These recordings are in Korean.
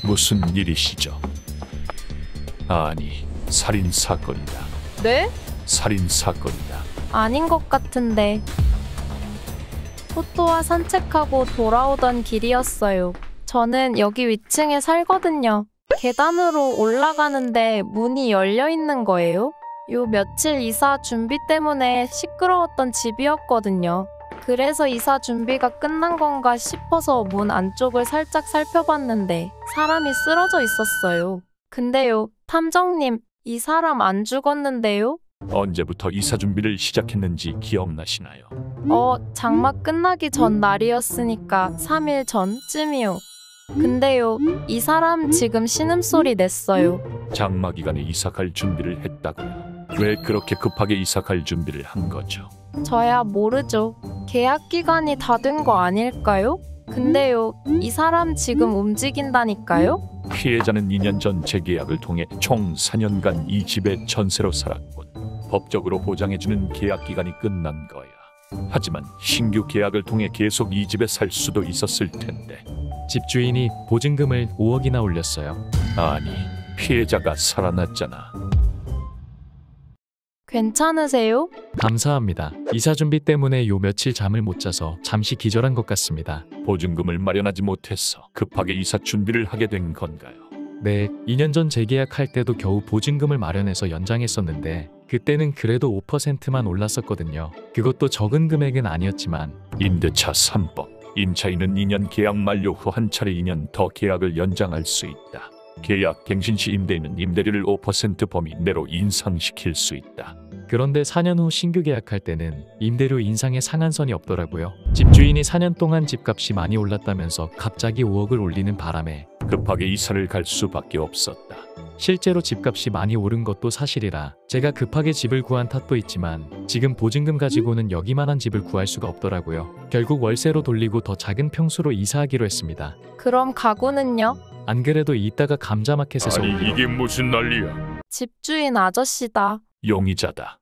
무슨 일이시죠? 아니, 살인 사건이다. 네? 살인 사건이다. 아닌 것 같은데. 토토와 산책하고 돌아오던 길이었어요. 저는 여기 위층에 살거든요. 계단으로 올라가는데 문이 열려 있는 거예요. 요 며칠 이사 준비 때문에 시끄러웠던 집이었거든요. 그래서 이사 준비가 끝난 건가 싶어서 문 안쪽을 살짝 살펴봤는데 사람이 쓰러져 있었어요. 근데요, 탐정님, 이 사람 안 죽었는데요? 언제부터 이사 준비를 시작했는지 기억나시나요? 장마 끝나기 전 날이었으니까 3일 전쯤이요. 근데요, 이 사람 지금 신음소리 냈어요. 장마 기간에 이사 갈 준비를 했다고요? 왜 그렇게 급하게 이사 갈 준비를 한 거죠? 저야 모르죠. 계약 기간이 다 된 거 아닐까요? 근데요, 이 사람 지금 움직인다니까요? 피해자는 2년 전 재계약을 통해 총 4년간 이 집에 전세로 살았군. 법적으로 보장해주는 계약 기간이 끝난 거야. 하지만 신규 계약을 통해 계속 이 집에 살 수도 있었을 텐데. 집주인이 보증금을 5억이나 올렸어요. 아니, 피해자가 살아났잖아. 괜찮으세요? 감사합니다. 이사 준비 때문에 요 며칠 잠을 못 자서 잠시 기절한 것 같습니다. 보증금을 마련하지 못해서 급하게 이사 준비를 하게 된 건가요? 네, 2년 전 재계약할 때도 겨우 보증금을 마련해서 연장했었는데 그때는 그래도 5%만 올랐었거든요. 그것도 적은 금액은 아니었지만. 임대차 3법. 임차인은 2년 계약 만료 후 한 차례 2년 더 계약을 연장할 수 있다. 계약 갱신 시 임대인은 임대료를 5% 범위 내로 인상시킬 수 있다. 그런데 4년 후 신규 계약할 때는 임대료 인상에 상한선이 없더라고요. 집주인이 4년 동안 집값이 많이 올랐다면서 갑자기 5억을 올리는 바람에 급하게 이사를 갈 수밖에 없었다. 실제로 집값이 많이 오른 것도 사실이라 제가 급하게 집을 구한 탓도 있지만 지금 보증금 가지고는 여기만한 집을 구할 수가 없더라고요. 결국 월세로 돌리고 더 작은 평수로 이사하기로 했습니다. 그럼 가구는요? 안 그래도 이따가 감자마켓에서 아니 이게 무슨 난리야? 집주인 아저씨다. 용의자다.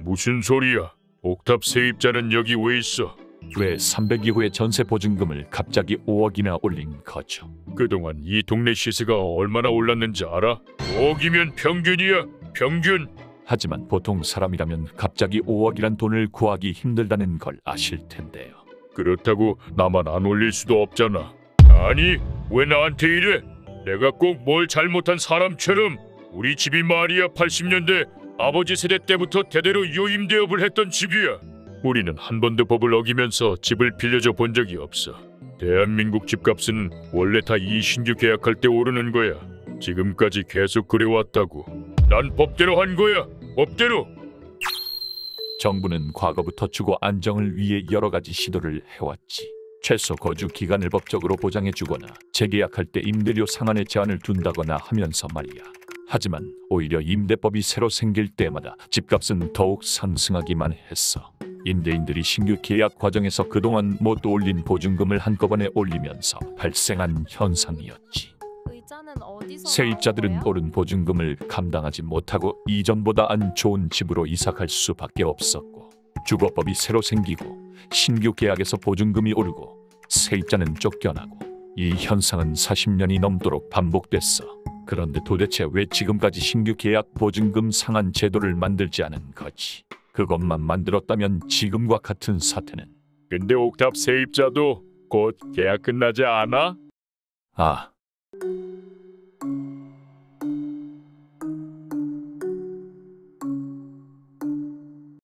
무슨 소리야? 옥탑 세입자는 여기 왜 있어? 왜 300 이후의 전세 보증금을 갑자기 5억이나 올린 거죠? 그동안 이 동네 시세가 얼마나 올랐는지 알아? 5억이면 평균이야, 평균. 하지만 보통 사람이라면 갑자기 5억이란 돈을 구하기 힘들다는 걸 아실 텐데요. 그렇다고 나만 안 올릴 수도 없잖아. 아니, 왜 나한테 이래? 내가 꼭 뭘 잘못한 사람처럼. 우리 집이 말이야 80년대 아버지 세대 때부터 대대로 유임대업을 했던 집이야. 우리는 한 번도 법을 어기면서 집을 빌려줘 본 적이 없어. 대한민국 집값은 원래 다 이 신규 계약할 때 오르는 거야. 지금까지 계속 그래왔다고. 난 법대로 한 거야. 법대로. 정부는 과거부터 주거 안정을 위해 여러 가지 시도를 해왔지. 최소 거주 기간을 법적으로 보장해주거나 재계약할 때 임대료 상한에 제한을 둔다거나 하면서 말이야. 하지만 오히려 임대법이 새로 생길 때마다 집값은 더욱 상승하기만 했어. 임대인들이 신규 계약 과정에서 그동안 못 올린 보증금을 한꺼번에 올리면서 발생한 현상이었지. 의자는 어디서 세입자들은 나온 거야? 오른 보증금을 감당하지 못하고 이전보다 안 좋은 집으로 이사갈 수밖에 없었고, 주거법이 새로 생기고 신규 계약에서 보증금이 오르고 세입자는 쫓겨나고, 이 현상은 40년이 넘도록 반복됐어. 그런데 도대체 왜 지금까지 신규 계약 보증금 상한 제도를 만들지 않은 거지? 그것만 만들었다면 지금과 같은 사태는. 근데 옥탑 세입자도 곧 계약 끝나지 않아? 아,